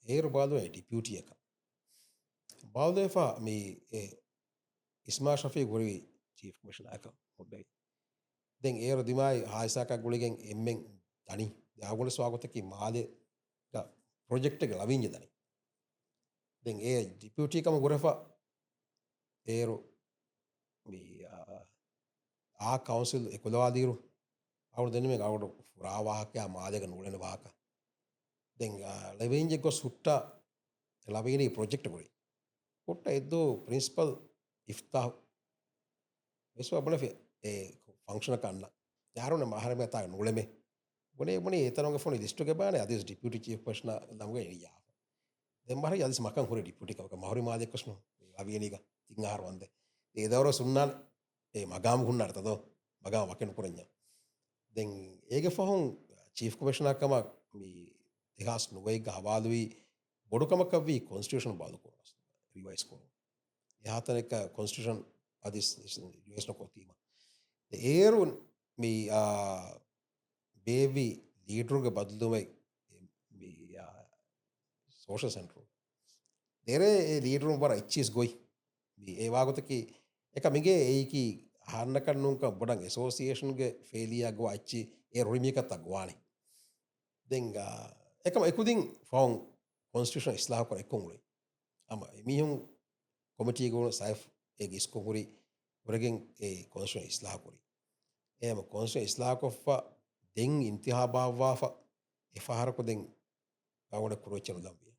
ඒරු බාලුවේ ඩිපියුටි එක බාලුවේෆා මේ ඉස්මා ෂෆී ගොරි චීෆ් කොෂන එක හොබ්බයි දෙන් ඒරු දිමයි හායිසාක ගුලිගෙන් එම්මෙන් තනි යාගොල ස්වාගතකි මාදේ ප්‍රොජෙක්ට් එක ලවින්ජ දනි දැන් ඒ ඩිපියුටි කම ගොරෆා ඒරු මේ කවුන්සිල් 11 දීරු අවුරු දෙන්නේ මේ අවුරු පුරා වාහකයා මාදේක නුලෙන වාහක දැන් ලවින්ජ කො සුට්ටා ලවිනි ප්‍රොජෙක්ට් ගොරි කොට්ට එද්දෝ ප්‍රින්සිපල් ඉෆ්තා එසෝ අපනේ ඒ ෆන්ක්ෂන් කන්න යාරුන මහරම තා නුලෙමේ මොනේ එතරම්ගේ ෆෝන් ලිස්ට් එක බානේ අදිස් ඩිපියුටි චීෆ් පර්සන ළමගේ එළියා දැන් මහරි අදිස් මකන් හොරේ ඩිපියුටි කවක මහරි මාදේක කොස්නෝ අවියනික තින් ආහාර වන්දේ ඒ දවර සුන්නාන ඒ මගාම හුන්නර්තදෝ මගාම වකෙන පුරඤ්ඤා දැන් ඒගේ ෆහොන් චීෆ් කමිෂනර් කම මේ දෙහස් නොවේග හවාලුයි බොඩුකමක් වී කොන්ස්ටිටියුෂන් බාදු කරනවා රිවයිස් කරනවා යහතනක කොන්ස්ටිටියුෂන් අදිස් යුඑස් නොකොතීම ඒරු මේ බේවි ලීඩරුගේ බදලුමයි මේ සෝෂල් සෙන්ටර් දෙරේ ලීඩරුම් වර ඉච්චිස් ගොයි මේ ඒ වාගතකි එක මිගේ ඒකි හන්න කන්නුන්ක බොඩන් ඇසෝසියේෂන්ගේ ෆේලියා ගෝ අච්චි ඒ රිමිකත ගවානි දෙන් එකම එකුදින් ෆෝන් කොන්ස්ටිටියුෂන් ඉස්ලාහ කර එක්කොමුලි අම මිහුන් කොමිටිය ගෝ සයිෆ් ඒ ඉස්කොහුරි කුරගෙන් ඒ කොන්ස්ටිටියුෂන් ඉස්ලාහ කුරි එහෙම කොන්ස්ටිටියුෂන් ඉස්ලාහ කොෆ්ෆා දෙන් ඉන්තිහාබාවාෆ එෆහරක දෙන් අවුණ කුරොච්චන දම්බිය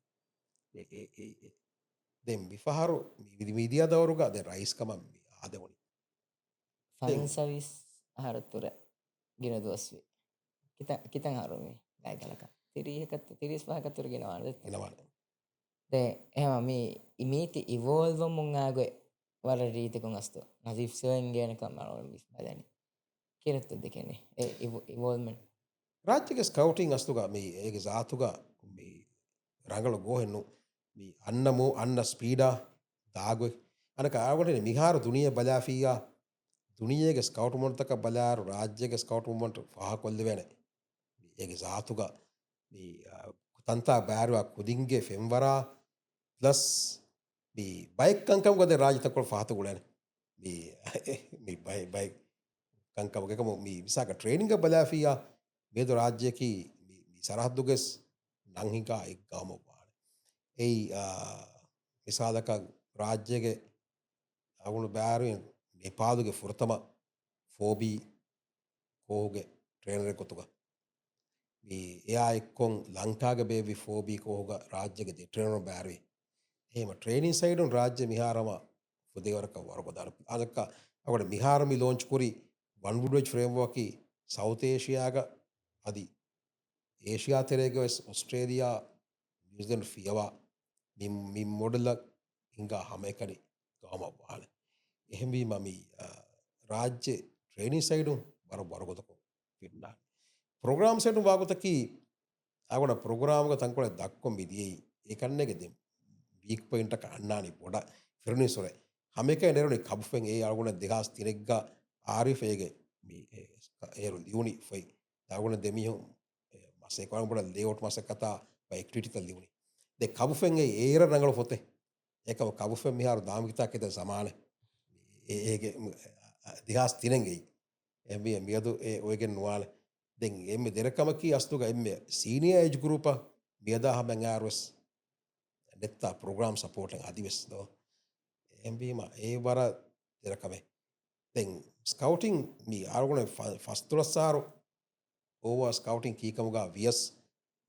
දෙන් මිෆහරු මීදියා දවරුග දෙ රයිස් කමම් ආදවනි ෆයින් සවිස් හරතුර ගෙන දුවස්වේ කිතන් හරුමේ ගෑගලක තිරීහකත් 35කතුර ගෙනවාද එනවාන එහම මේ ඉමීති ඉවෝල්ව මුන් ආගොයි වර රීතිකුන් අස්තු නසිෆ්සුවෙන් ගේනකම් මනවල මිස් බදනි කෙරෙත්තද කෙනෙ ඉවෝල්මෙන්ට් රාජ්‍යක ස්කවටිං අස්තුග මේ ඒක ජාතුග මේ ರಂಗಳು ಗೋಹೆನ್ನು ಮೀ ಅನ್ನಮು ಅನ್ನ ಸ್ಪೀಡ ದಾಗೊಯ್ ಅನಕ ಆವಣೆ ಮಿಹಾರ ದುನಿಯ ಬಲಾಫಿಯ ದುನಿಯೆಗೆ ಸ್ಕೌಟ್ ಮೊಂಟಕ ಬಲಾರು ರಾಜ್ಯಗೆ ಸ್ಕೌಟ್ ಮೊಂಟ ಫಾಹ ಕೊಲ್ಲವೇನೆ ಏಗೆ ಜಾತುಗ ಮೀ ತಂತ ಬ್ಯಾರುವ ಕುದಿಂಗೆ ಫೆಂವರ ಪ್ಲಸ್ ಮೀ ಬೈಕ್ ಕಂಕಂ ಗೊದೆ ರಾಜ ತಕೊಳ್ ಫಾಹತುಗುಳೇನೆ ಮೀ ಮೀ ಬೈಕ್ ಕಂಕಂ ಮೀ ವಿಸಾಕ ಟ್ರೈನಿಂಗ್ ಬಲಾಫಿಯ ಮೇದು ರಾಜ್ಯಕಿ ಮೀ ಸರಹದ್ದುಗೆಸ್ ನಂಹಿಕ ಎಗ್ಗಾಮ ඒ විසාධක රාජ්‍යගේ අගුණු බෑරුවෙන් එපාදුගේ ෆුරතම ෆෝබී කෝහුගේ ට්‍රේනරෙ කොතුක මේ එයා එක්කොන් ලංකාගේ බේවි ෆෝබී කෝහුග රාජ්‍යගේ දෙ ට්‍රේනර් බෑරුවේ එහෙම ට්‍රේනින් සයිඩුන් රාජ්‍ය මිහාරම ෆුදේවරක වරකොදාර අදක අවඩ මිහාරමි ලෝන්ච් කුරි වන් වුඩ්වෙජ් ෆ්‍රේම්වර්කි සවුත් ඒෂියාග අදි ඒෂියා තෙරේගේ ඔස්ට්‍රේලියා නිව්සිලන්ඩ් ෆියවා මින් මොඩලක් හිංගා හමයකඩි ගාම වාල එහෙමී මමී රාජ්‍ය ට්‍රේනි සයිඩු බර බරගොතකො පිට්නා ප්‍රෝග්‍රාම් සයිටු වාගොතකි ආගොඩ ප්‍රෝග්‍රාම්ග තංකොල දක්කොම් විදියි ඒකන්නේගෙද වීක් පොයින්ටක අන්නානි පොඩ ෆිරනිසුරේ හමක නෙරුණි කබුෆෙන් ඒ අගුණ දෙහස් තිරෙක්ග ආරිෆේගේ ඒරු ලියුණි ෆොයි දාගුණ දෙමිහු මසේකවන බොඩ ලේවට් මස කතා ක්ටිටිකල් ලියුණි de kabufen era rangalo fote eka kabufen miharu damgita keda samane ege dihas tinenge emmi miyadu e oigen nuale den emmi derekamaki astuga emmi senior age group miyada hamen arus netta program supporting adives do emmi ma e bara derekame den scouting mi argone fasturasaru over scouting kikamuga vias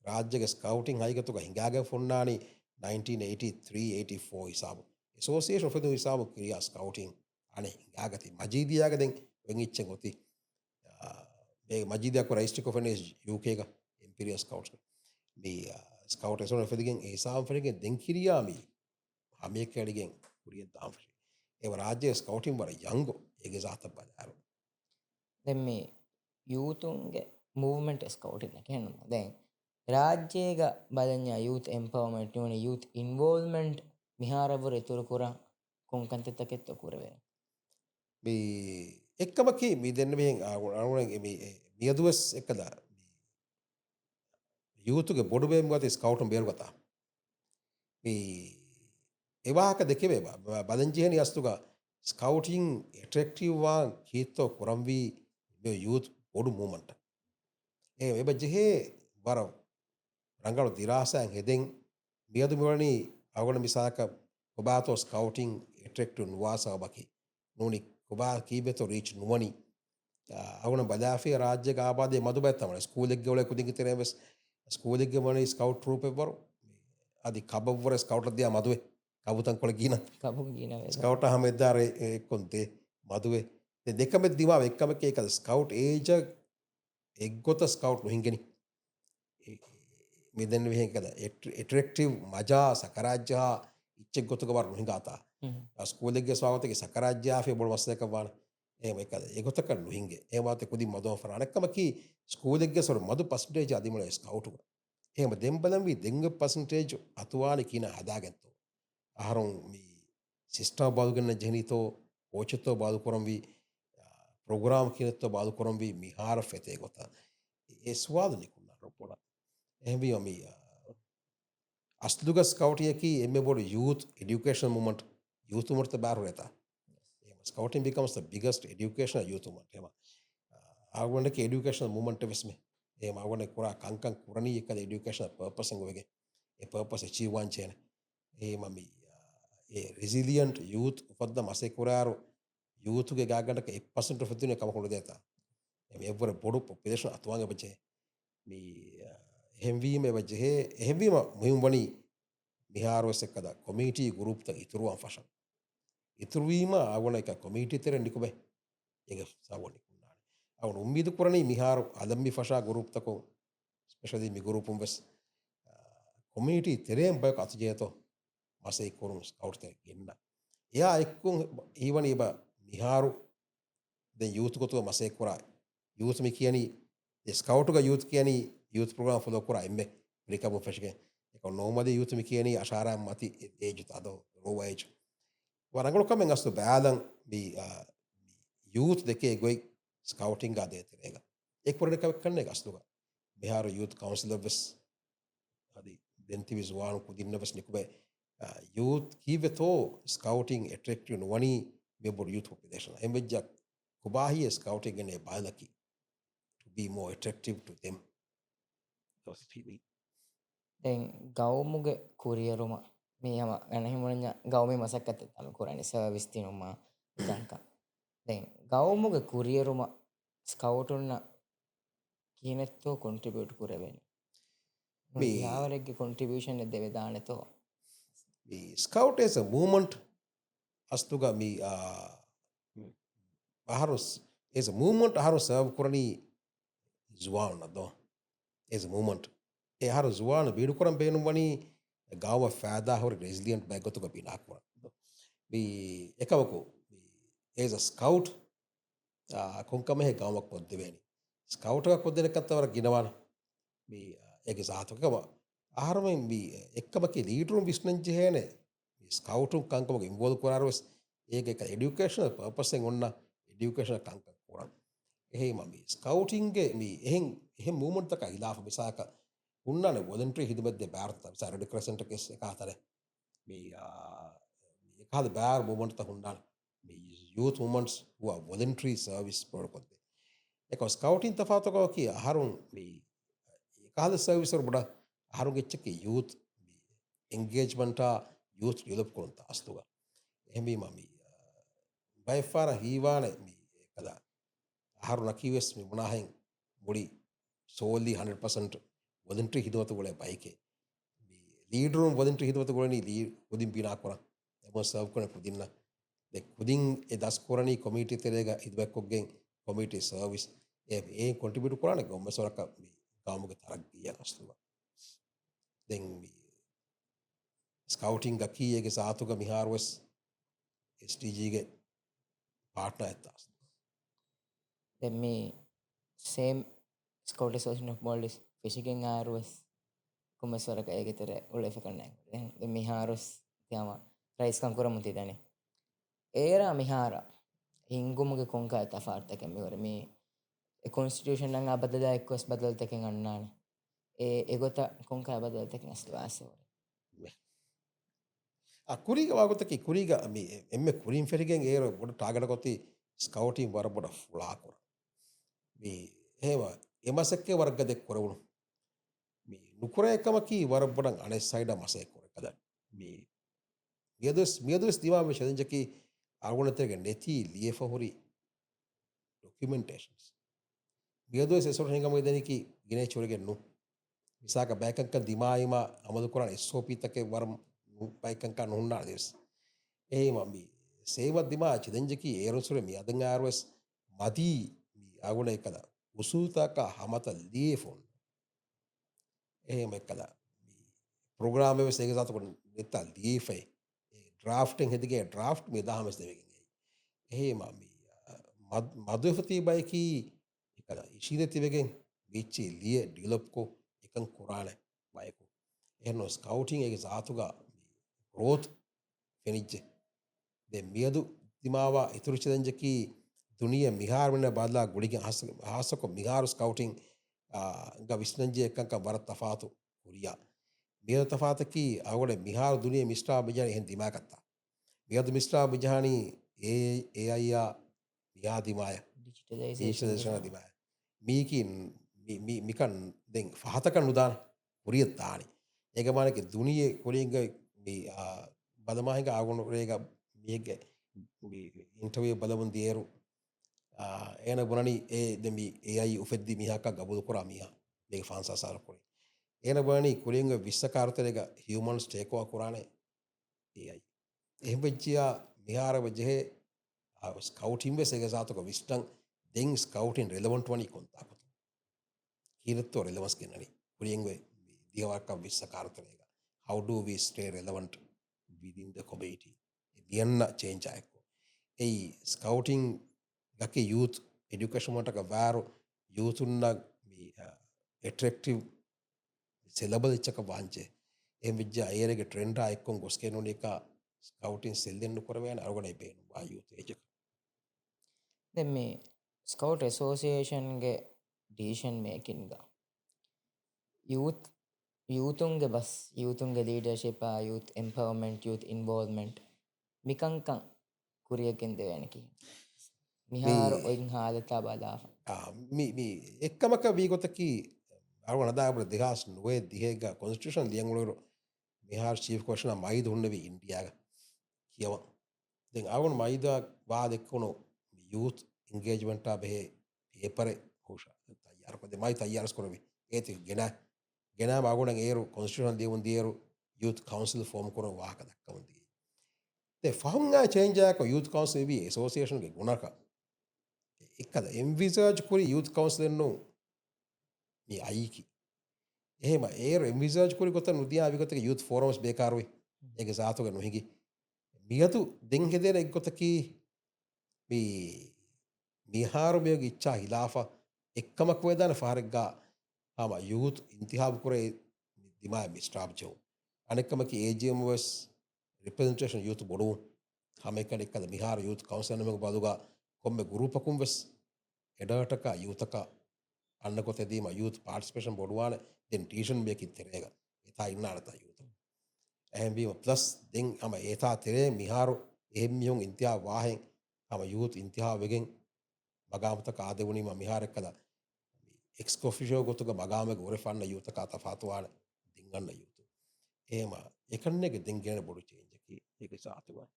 ರಾಜ್ಯಗೆ ಸ್ಕೌಟಿಂಗ್ ಹೈಗತುಗ ಹಿಂಗಾಗೆ ಫುನ್ನಾನಿ 1983-84 ಹಿಸಾಬು ಅಸೋಸಿಯೇಷನ್ ಆಫ್ ಹಿಸಾಬು ಕ್ರಿಯಾ ಸ್ಕೌಟಿಂಗ್ ಅಣೆ ಹಿಂಗಾಗತಿ ಮಜೀದಿಯಾಗದೆಂಗ್ ವೆಂಗಿಚ್ಚೆ ಗೊತ್ತಿ ಮಜೀದಿಯಾಕು ರೈಸ್ಟಿಕ್ ಆಫ್ ಎಸ್ ಯುಕೆಗ ಇಂಪೀರಿಯಲ್ ಸ್ಕೌಟ್ಸ್ ಮೀ ಸ್ಕೌಟ್ ಎಸೋನ ಫೆದಿಗೆಂ ಹಿಸಾಬ್ ಫೆದಿಗೆಂ ದೆಂಕಿರಿಯಾ ಮೀ ಅಮೇಕಡಿಗೆಂ ಕುರಿಯ ದಾಮ್ ಫೆದಿ ಏವ ರಾಜ್ಯ ಸ್ಕೌಟಿಂಗ್ ಬರ ಯಂಗು ಹೇಗೆ ಜಾತ ಬದಾರು දැන් මේ යූතුන්ගේ මූව්මන්ට් ස්කවුටින් එක හෙන්නම දැන් රාජ්‍යයක බලඥා යූත් එම්පවර්මන්ට් නුවන යූත් ඉන්වෝල්ව්මන්ට් මිහාරවර ඉතුරු කුරා කොන්කන්තෙත්තකෙත්ත කුරවේ මේ එක්කමකි මේ දෙන්න මෙහෙන් අනුරගේ මේ මියදුවස් එකද යූතුගේ බොඩුබේම් ගත ස්කවුටුම් බේරුගතා මේ එවාහක දෙකේ බලංජිහනි අස්තුග ස්කවුටින් එට්‍රැක්ටිව් වා කීත්තෝ කුරම්වී මේ යූත් බොඩු මූවමන්ට් ඒ එබජෙහි වරව ರಂಗಳು ದಿರಾಸಂ ಹೆದೆಂ මියදු මෙවැනි අවගණ මිසාක කොබාතෝ ස්කවුටින් එට්‍රෙක්ටු නුවාසව බකි නූනි කොබා කීබෙතෝ රීච් නුවනි අවගණ බදාෆිය රාජ්‍ය ආබාදයේ මදු බැත්තමන ස්කූලෙක් ගවල කුදින්ගි තෙරෙවස් ස්කූලෙක් ගමනි ස්කවුට් රූපේ වරු අදි කබවර ස්කවුට් දියා මදුවේ කබුතන් කොල ගින කබු ගින ස්කවුට් අහමෙද්දාර කොන්තේ මදුවේ දෙකම දිමාව එක්කම කේකද ස්කවුට් ඒජ එක්ගොත ස්කවුට් නොහින්ගෙනි මෙදැන් විහෙකද එටරෙක්ටව් මජා සකරාජ්‍යහා ඉච්චෙක් ගොතුක බර නොහිඟාතා ස්කූලෙක්ගේ ස්වාගතගේ සකරාජ්‍යාෆය බොඩ වස්සයකවාන ඒම එකද ඒගොතක නොහින්ගේ ඒවාත කුදි මදුව ෆරණක්කමකි ස්කූලෙක්ගේ සොර මදු පස්ටේජ අධිමල ස්කවුටුක ඒම දෙම්බලම්වී දෙංග පසන්ටේජ් අතුවානි කියන හදාගැත්තෝ අහරුන් සිිස්ටා බාදුගන්න ජනිතෝ ඕචතෝ බාදු කොරම්වී ප්‍රෝග්‍රාම් කියනත්ව බාදු කොරම්වී මිහාර ෆෙතේ ගොත ඒ ස්වාදනිකුන්න රොපොඩ එහෙම මේ අස්දුග ස්කවුටියකි එම බොඩ youth education movement youth movement බාරු રહેતા scouting becomes the biggest educational youth movement එහෙම ආවොන්ඩක educational movement වෙස්මේ එහෙම ආවොන්ඩ කුරා කංකං කුරණී එකද educational purpose එක වෙගේ ඒ purpose achieve wan chene එහෙම මේ ඒ resilient youth උපද්ද මසේ කුරාරු ಯೂತ್ಗೆ ಗಾಗಂಡಕ 1% ಫುದ್ದಿನ ಕಮ ಕೊಡದೇತ ಎವ್ವರ ಬೊಡು ಪಾಪ್ಯುಲೇಷನ್ ಅತುವಂಗ ಬಜೆ ಮೀ එහෙම්වීම වජහේ එහෙම්වීම මුහිම් වනි මිහාරුවස් එක්කද කොමිටි ගුරුප්ත ඉතුරුවන් ෆෂන් ඉතුරුවීම අවන එක කොමිටි තෙර නිකුබේ ඒක සවනි කුණානේ අවන උම්මීද කුරණී මිහාරු අදම්මි ෆෂා ගුරුප්තකෝ ස්පෙෂලි මි ගුරුපුම් වෙස් කොමිටි තෙරෙන් බය කතජේතෝ මසේ කුරුම් ස්කවුට් තෙර ගෙන්න එයා එක්කුන් ඊවනි බ මිහාරු දැන් යූත් කොතුව මසේ කුරා යූත් මි කියනි ස්කවුට් ක youth කියනි youth program for the kura imme rikabu fashke ko nomade youth mi kiyani ashara mati age tado low age warangolo kamen astu balan bi youth deke goi scouting ga deterega ek porne ka kanne astu bihar youth council of adi denti viswan kudinna bas nikube youth kiveto scouting attractive no wani bebor youth population embejja kubahi scouting ne balaki to be more attractive to them those people දැන් ගෞමුගේ කුරියරුම මේ යම ගැනහිමුණඥ ගෞමේ මසක් ඇත තම කුරන්නේ සර්විස් තිනුමා ඉතංක දැන් ගෞමුගේ කුරියරුම ස්කවුටුන්න කීනෙත්තෝ කොන්ට්‍රිබියුට් කරවෙන්නේ මේ යාවරෙක්ගේ කොන්ට්‍රිබියුෂන් එක දෙවදානතෝ the scout is a movement astuga mi harus is a movement harus serve kurani zuwan do is a movement e harus zuwan bidu kuran benu wani gawa fada hor resilient bagotu ga binakwa bi ekawako is a scout konkame he gawa poddeveni scout ga poddene kattawara ginawana bi ege saatuka ආහාරමෙන් මේ එක්කමකේ ලීඩරුම් විශ්නංජි හේනේ ස්කවුටුම් කංකමක ඉන්වෝල්ව් කරාරවස් ඒක එක එඩියුකේෂනල් පර්පස් එකෙන් ඔන්න එඩියුකේෂනල් කංක කරන් එහෙම මේ ස්කවුටින් ගේ මේ එහෙන් මූවමන්ට් එක ඉලාෆ මිසාක උන්නනේ වොලන්ටරි හිදබද්ද ಭಾರತ සරඩ ක්‍රසන්ට් කෙස් එක අතර මේ එකහද බාර් මූවමන්ට් එක උන්නාන මේ youth movements who are voluntary service protocol එක ස්කවුටින් තෆාතක කී ආහාරුම් මේ එකහද සර්විස් වල බඩ ආරුගෙච්චකේ youth engagement youth develop කරන තාස්තුග එහෙමයි මම බයිෆාර හීවානේ මේ කදා ආරු නකීවස් මේ මොනාහෙන් මුඩි solely 100% voluntary හිදවත ගොලේ බයිකේ මේ ලීඩ් රූම් voluntary හිදවත ගොලේ ලී උදින් බිනා කරා එම සර්ව් කරන කුදින්න දෙක් කුදින් ඒ දස් කරණී කමිටි තෙරේග ඉදබක්කොගෙන් කමිටි සර්විස් ඒ කොන්ට්‍රිබියුට් කරානේ ගොම්මසොරක මේ ගාමුගේ තරක් ගියා අස්තුවා then scouting ga kiyege saatuga miharwes STG ge partner ඇත්තාස් දැන් මේ same scout association of Maldives fishing ආරුවස් කුමසරක ඒකතර උලෙෆ කන්නේ දැන් මිහාරස් තියම රයිස් කම් කරමු තියදනේ ඒරා මිහාරා හිංගුමුගේ කොංකා තෆාර්තක මෙවර මේ constitution නම් අබදදා එක්වස් බදල්තකින් අන්නානේ එගොත කොංකා බදල්තකින් අස්වාසවර kuriga wagotaki kuriga mi emme kurin ferigen ero boda target kotti scouting war boda fula kora mi hema emasekke warga dek korunu mi nukura ekamaki war bodan ane side mase kora kada mi miadus diwa me shadenjaki argonatege neti liefa hori documentations miadus esor hengam edeniki gine chorege nu misaka backanka dimaima amadu koran SOP take waram baikanka nuhunna des ehima mi seva dima chidenjaki erosure mi adan arwes madi mi aguna ekada usultaka hamata liefon ehima ekada mi program ewe sege satu kon netta liefe drafting hedige draft me dahames devegen ehima mi madufati baiki ekada ishideti vegen bichi lie develop ko ekan kurane baiku ehno scouting ege satuga growth fenijje de miyadu dimawa ituruchidanjaki duniya mihar wenna badla gudige hasako mihar scouting ga visnanje ekkanka war tafatu kuriya miyadu tafataki agode mihar duniya mistra bijani hen dimakatta miyadu mistra bijani aiya miya dimaya digitalization dimaya mikin mikan den fahataka nudan kuriyat tani egamanake duniya kuringa mi badamahinga agonu rega miege interview බලමුන් දියරු එන ගුණනි ඒ දෙමි AI උෆෙද්දි මිහාක ගබුදු කරා මිහා මේක ෆාන්සාසාර කොරේ එන ගුණනි කුලින්ග විශ්සකාරතලේක හියුමන්ස් ටේකෝවා කුරානේ AI එහෙම වෙච්චියා මිහාර වජහේ ස්කවුටින් වෙසේක සාතක විස්ටන් දෙන් ස්කවුටින් රෙලවන්ට් වනි කොන්තාපතු කීරත්තෝ රෙලවස් කෙනනි කුලින්ග දියවක්ක විශ්සකාරතලේක how do we stay relevant within the community දියන්න චේන්ජ් ආයකෝ ඒ ස්කවුටින් ගකේ youth education මටක වාරු youth උන්න attractive syllable ඉච්චක වාංචේ එම් විද්‍යා අයරගේ ට්‍රෙන්ඩ් ආයකෝ ගොස්කේ නොනික ස්කවුටින් සෙල් දෙන්න කරවයන් අරගණයි බේනු වා youth ඒජක දැන් මේ ස්කවුට් ඇසෝසියේෂන්ගේ ඩිසිෂන් මේකින්ග ಯೂತುಂಗೆ ಬಸ್ ಯೂತುಂಗೆ leadership youth empowerment youth involvement ಮಿಕಂಕಂ ಕುರಿಯಕೆಂದೆ ವೆನಕಿ මිහාර ඔයින් හාලතා බලාව එක්කමක වීගොතකි අරුවනදාබට දෙහස් නොවේ දිහේග කොන්ස්ටිෂන් ලියංගුලරු මිහාර චීෆ් කොෂන මයිද උන්නවී ඉන්ඩියාග කියව දෙ අවුන් මයිදා වා දෙක්වුණු යුත් ඉංගේජ්මෙන්ටා බෙහේ ඒපරේ හෝෂ තයාරපද මයි තයාරස් කරවි ඒති ගෙන බගුණ ඒරු කොන්ස්ටිෂන් දියවුන් දියරු යුත් කවන්සිල් ෆෝම් කර වාක දක්කවන්දී ෆහම්ගා චේන්ජයක යුත් කවන්සිල් වී සෝසිේෂන්ගේ ගුණක එකද එම්විසර්ජ් කුරි යුත් කවන්ස්ලෙන්නු මේ අයිකි එහෙම ඒ එම්විසර්ජ් කුරි කොත නුදියා විගතක යුත් ෆෝරම්ස් බේකාරුයි ඒක සාතුක නොහිකි මියතු දෙන් හෙදෙන එක්ගොතකි මේ මිහාරුමයගේ ඉච්චා හිලාෆා එක්කමක් වේදාන ෆාරක්ගා ආම යුත් ඉන්තිහාබ කුරේ දිමා මිස්ට්‍රාබ්ජෝ අනෙක්කමකි ඒජියම්වස් රිප්‍රසන්ටේෂන් යුත් බොඩු හමෙකන එක්කද මිහාර යුත් කවන්සල්නමක බදුගා කොම්බ ගුරුපකුම් වෙස් එඩටක යුතක අන්න කොතදීම යුත් පාර්ටිසිපේෂන් බොඩුවාන දෙන් ටීෂන් මේකින් තෙරේග එතා ඉන්න අනතා යුත ඇහැවීම ප්ලස් දෙන් අම ඒතා තෙරේ මිහාරු එහෙමියුන් ඉන්තියා වාහෙන් අම යුත් ඉන්තිහා වෙගෙන් මගාමතක ආදවුණීම මිහාරෙක්කද එක්ස්කොෆිෂෝ ගොතුක මගාමක ඔරෙෆන්න යුතක අතෆාතුවාන දිංගන්න යුතු ඒම එකන්නක දෙංගෙන බොඩු චේන්ජකි ඒක සාතුවා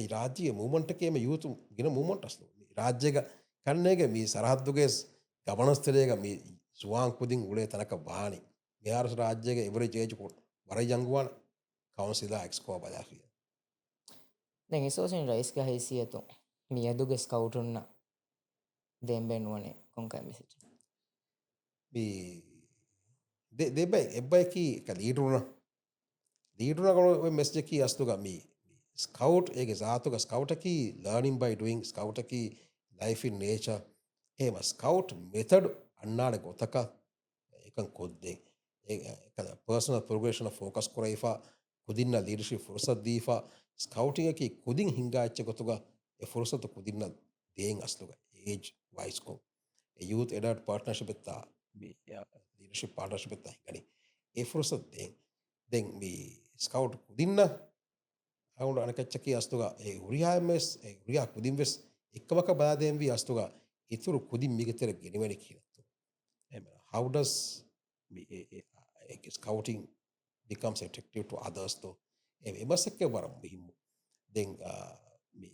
රාජ්‍ය මූමන්ටකේම යුතු ගෙන මූමන්ට අස්ලු රාජ්‍යක කන්නේක මේ සරහත්දුගේ ගමනස්තරයක මේ සුවාංකුදින් උලේ තනක වානි මෙයාරස රාජ්‍යක එවරි ජේජකුට වර ජංගුවන් කවන්සිලා එක්ස්කෝ බදාකිය දැන් එසෝසින් රයිස්ක හයිසියතු මියදුගේ ස්කවුටුන්න දෙම්බෙන්ුවනේ කොංකයි මෙසච් දෙබයි එබ්බයිකි ලීටුනකොට මෙස්ජකී අස්තුග මේ ස්කවට් ඒ සාතුක ස්කවටකි ලර්නින් බයි ඩුවන් ස්කවටකි ලයිෆින් නේච ඒම ස්කවට් මෙතඩ් අන්නාට ගොතක එකන් කොද්දේ පර්සනල් ප්‍රගේෂන ෆෝකස් කොරයිෆා කුදින්න ලීඩර්ෂිප් ෆුරසත් දීෆා ස්කවටින් එකි කුදින් හිංගාච්ච ගොතුග ෆුරසත කුදින්න දේෙන් අස්ලුග ඒජ් වයිස්කෝ යුත් එඩට පාර්ටනර්ෂිප් එත්තා ලීඩර්ෂිප් පාර්ටනර්ෂිප් එත්තා හිගනි ඒ ෆුරසත් දෙන් මේ ස්කවට් කුදින්න අවුට අනකච්චකී අස්තුග ඒ උරියාමස් උරියා කුදින් වෙස් එක්කමක බාදයෙන් වී අස්තුග ඉතුරු කුදින් මිගතර ගෙනවැනි කියනතු how does scouting becomes attractive to others though එමසක්ක වරම් බිහිම්මු දෙන්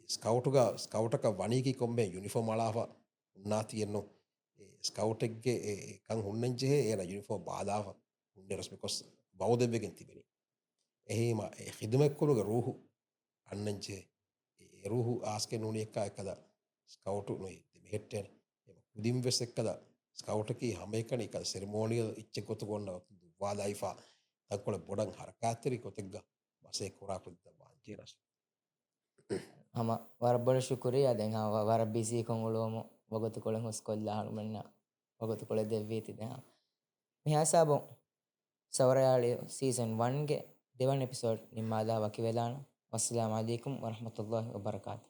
ස්කවටක වනීකි කොම්බේ යුනිෆෝම් අලාව උන්නා තියෙන්නු ස්කවටක්ගේ කං හුන්නංචේ ඒන යුනිෆෝම් බාධාව උන්ඩරස්මිකොස් බෞද්ධවගෙන් තිබෙන එහෙම හිදමැක්කුළුග රූහු අන්නංචේ රුහු ආස්කෙ නුන එක්ක එකද ස්කවටු නොයි මෙහෙට්ටෙන් උදිම් වෙස් එක්කද ස්කවටකි හම එකන එක සෙරමෝනියල් ඉච්ච කොතු කොන්න වාදයිෆා තක්කොල බොඩන් හරකාතරි කොතෙක්ග බසේ කොරාකුද වාංචේරස් ಹಮ ವರಬ್ಬಳ ಶುಕುರಿ ಅದೆಂಗ ವರ ಬಿಸಿ ಕೊಂಗುಳೋಮು ಒಗತು ಕೊಳೆ ಹೊಸ್ಕೊಲ್ಲ ಹನುಮಣ್ಣ ಒಗತು ಕೊಳೆ ದೆವ್ವೀತಿದೆ ಮಿಹಾಸಾಬೊ ಸವರಯಾಳಿ ಸೀಸನ್ 1ಗೆ 2 ಎಪಿಸೋಡ್ ನಿಮ್ಮ ಅದಾವಕಿ ವೆಲಾನು ಅಸ್ಸಲಾಮು ಅಲೈಕುಂ ವರಹಮತುಲ್ಲಾಹಿ ವಬರಕಾತು